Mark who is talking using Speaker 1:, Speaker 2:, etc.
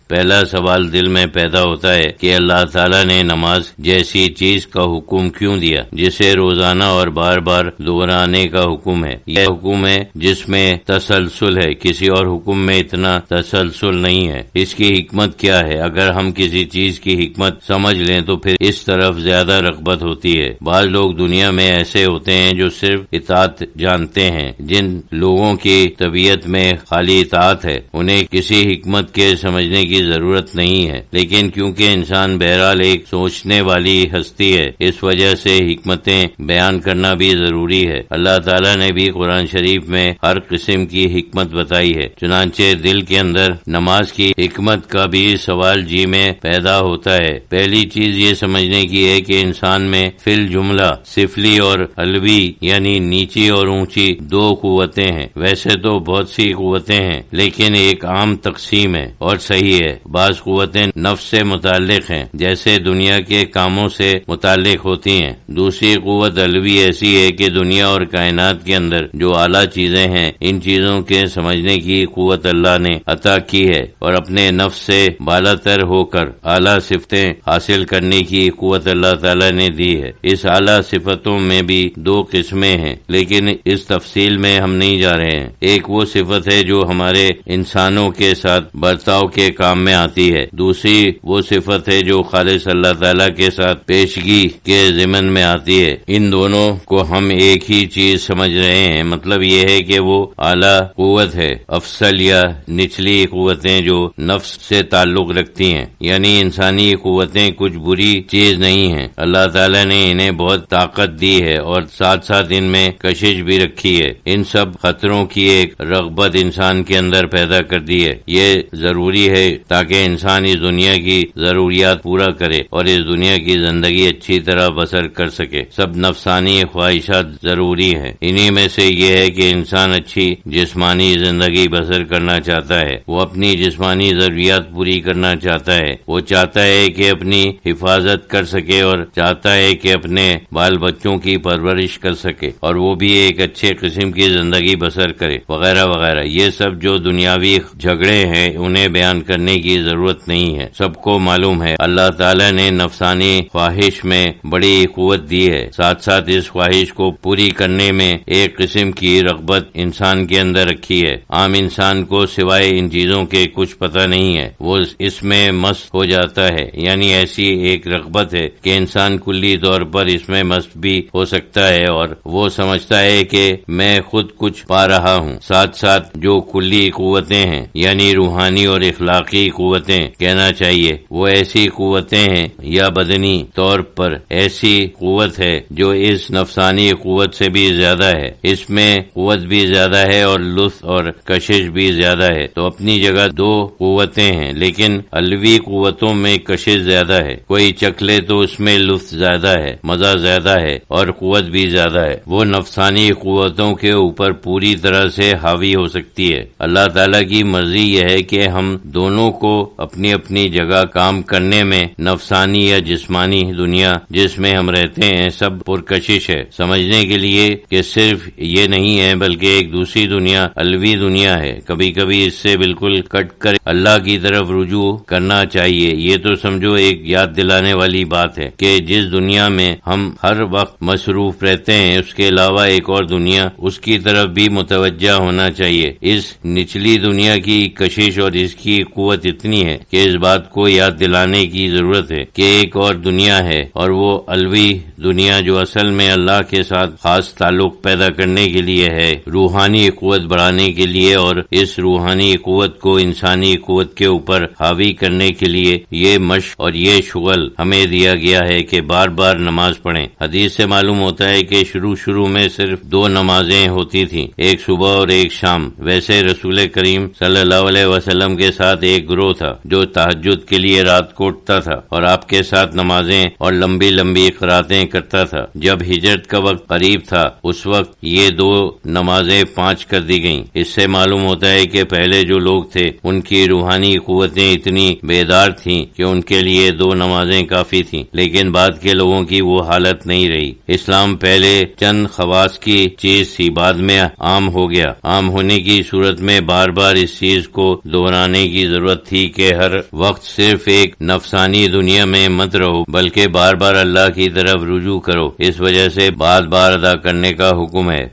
Speaker 1: پہلا سوال دل میں پیدا ہوتا ہے کہ اللہ تعالیٰ نے نماز جیسی چیز کا حکم کیوں دیا جسے روزانہ اور بار بار دہرانے کا حکم ہے؟ یہ حکم ہے جس میں تسلسل ہے، کسی اور حکم میں اتنا تسلسل نہیں ہے۔ اس کی حکمت کیا ہے؟ اگر ہم کسی چیز کی حکمت سمجھ لیں تو پھر اس طرف زیادہ رغبت ہوتی ہے۔ بعض لوگ دنیا میں ایسے ہوتے ہیں جو صرف اطاعت جانتے ہیں۔ جن لوگوں کی طبیعت میں خالی اطاعت ہے انہیں کسی حکمت کے سمجھنے کی ضرورت نہیں ہے، لیکن کیونکہ انسان بہرحال ایک سوچنے والی ہستی ہے اس وجہ سے حکمتیں بیان کرنا بھی ضروری ہے۔ اللہ تعالیٰ نے بھی قرآن شریف میں ہر قسم کی حکمت بتائی ہے، چنانچہ دل کے اندر نماز کی حکمت کا بھی سوال جی میں پیدا ہوتا ہے۔ پہلی چیز یہ سمجھنے کی ہے کہ انسان میں فی الجملہ سفلی اور علوی یعنی نیچی اور اونچی دو قوتیں ہیں۔ ویسے تو بہت سی قوتیں ہیں لیکن ایک عام تقسیم ہے اور صحیح ہے۔ بعض قوتیں نفس سے متعلق ہیں، جیسے دنیا کے کاموں سے متعلق ہوتی ہیں۔ دوسری قوت علوی ایسی ہے کہ دنیا اور کائنات کے اندر جو اعلیٰ چیزیں ہیں ان چیزوں کے سمجھنے کی قوت اللہ نے عطا کی ہے، اور اپنے نفس سے بالا تر ہو کر اعلیٰ صفتیں حاصل کرنے کی قوت اللہ تعالیٰ نے دی ہے۔ اس اعلیٰ صفتوں میں بھی دو قسمیں ہیں، لیکن اس تفصیل میں ہم نہیں جا رہے ہیں۔ ایک وہ صفت ہے جو ہمارے انسانوں کے ساتھ برتاؤ کے کام میں آتی ہے، دوسری وہ صفت ہے جو خالص اللہ تعالیٰ کے ساتھ پیشگی کے ضمن میں آتی ہے۔ ان دونوں کو ہم ایک ہی چیز سمجھ رہے ہیں، مطلب یہ ہے کہ وہ اعلیٰ قوت ہے، افضل یا نچلی قوتیں جو نفس سے تعلق رکھتی ہیں، یعنی انسانی قوتیں کچھ بری چیز نہیں ہیں۔ اللہ تعالیٰ نے انہیں بہت طاقت دی ہے اور ساتھ ساتھ ان میں کشش بھی رکھی ہے۔ ان سب خطروں کی ایک رغبت انسان کے اندر پیدا کر دی ہے۔ یہ ضروری ہے تاکہ انسان اس دنیا کی ضروریات پورا کرے اور اس دنیا کی زندگی اچھی طرح بسر کر سکے۔ سب نفسانی خواہشات ضروری ہیں، انہی میں سے یہ ہے کہ انسان اچھی جسمانی زندگی بسر کرنا چاہتا ہے، وہ اپنی جسمانی ضروریات پوری کرنا چاہتا ہے، وہ چاہتا ہے کہ اپنی حفاظت کر سکے اور چاہتا ہے کہ اپنے بال بچوں کی پرورش کر سکے اور وہ بھی ایک اچھے قسم کی زندگی بسر کرے، وغیرہ وغیرہ۔ یہ سب جو دنیاوی جھگڑے ہیں انہیں بیان کرنے کی ضرورت نہیں ہے، سب کو معلوم ہے۔ اللہ تعالیٰ نے نفسانی خواہش میں بڑی قوت دی ہے، ساتھ ساتھ اس خواہش کو پوری کرنے میں ایک قسم کی رغبت انسان کے اندر رکھی ہے۔ عام انسان کو سوائے ان چیزوں کے کچھ پتہ نہیں ہے، وہ اس میں مست ہو جاتا ہے، یعنی ایسی ایک رغبت ہے کہ انسان کلی طور پر اس میں مست بھی ہو سکتا ہے اور وہ سمجھتا ہے کہ میں خود کچھ پا رہا ہوں۔ ساتھ ساتھ جو کلی قوتیں ہیں یعنی روحانی اور اخلاقی قوتیں کہنا چاہیے، وہ ایسی قوتیں ہیں یا بدنی طور پر ایسی قوت ہے جو اس نفسانی قوت سے بھی زیادہ ہے، اس میں قوت بھی زیادہ ہے اور لطف اور کشش بھی زیادہ ہے۔ تو اپنی جگہ دو قوتیں ہیں لیکن علوی قوتوں میں کشش زیادہ ہے۔ کوئی چکھ لے تو اس میں لطف زیادہ ہے، مزہ زیادہ ہے اور قوت بھی زیادہ ہے، وہ نفسانی قوتوں کے اوپر پوری طرح سے حاوی ہو سکتی ہے۔ اللہ تعالیٰ کی مرضی یہ ہے کہ ہم دونوں کو اپنی اپنی جگہ کام کرنے میں نفسانی یا جسمانی دنیا جس میں ہم رہتے ہیں سب پرکشش ہے، سمجھنے کے لیے کہ صرف یہ نہیں ہے بلکہ ایک دوسری دنیا علوی دنیا ہے۔ کبھی کبھی اس سے بالکل کٹ کر اللہ کی طرف رجوع کرنا چاہیے۔ یہ تو سمجھو ایک یاد دلانے والی بات ہے کہ جس دنیا میں ہم ہر وقت مصروف رہتے ہیں اس کے علاوہ ایک اور دنیا، اس کی طرف بھی متوجہ ہونا چاہیے۔ اس نچلی دنیا کی کشش اور اس کی قوت اتنی ہے کہ اس بات کو یاد دلانے کی ضرورت ہے کہ ایک اور دنیا ہے اور وہ علوی دنیا جو اصل میں اللہ کے ساتھ خاص تعلق پیدا کرنے کے لیے ہے، روحانی قوت بڑھانے کے لیے اور اس روحانی قوت کو انسانی قوت کے اوپر حاوی کرنے کے لیے یہ مشق اور یہ شغل ہمیں دیا گیا ہے کہ بار بار نماز پڑھیں۔ حدیث سے معلوم ہوتا ہے کہ شروع میں صرف دو نمازیں ہوتی تھیں، ایک صبح اور ایک شام۔ ویسے رسول کریم صلی اللہ علیہ وسلم کے ساتھ ایک گروہ تھا جو تہجد کے لیے رات کو اٹھتا تھا اور آپ کے ساتھ نمازیں اور لمبی لمبی قراتیں کرتا تھا۔ جب ہجرت کا وقت قریب تھا اس وقت یہ دو نمازیں 5 کر دی گئیں۔ اس سے معلوم ہوتا ہے کہ پہلے جو لوگ تھے ان کی روحانی قوتیں اتنی بیدار تھیں کہ ان کے لیے 2 نمازیں کافی تھیں، لیکن بعد کے لوگوں کی وہ حالت نہیں رہی۔ اسلام پہلے چند خواص کی چیز تھی، بعد میں عام ہو گیا۔ عام ہونے کی صورت میں بار بار اس چیز کو دہرانے کی ضرورت تھی کہ ہر وقت صرف ایک نفسانی دنیا میں مت رہو بلکہ بار بار اللہ کی طرف رجوع کرو، اس وجہ سے بار بار ادا کرنے کا حکم ہے۔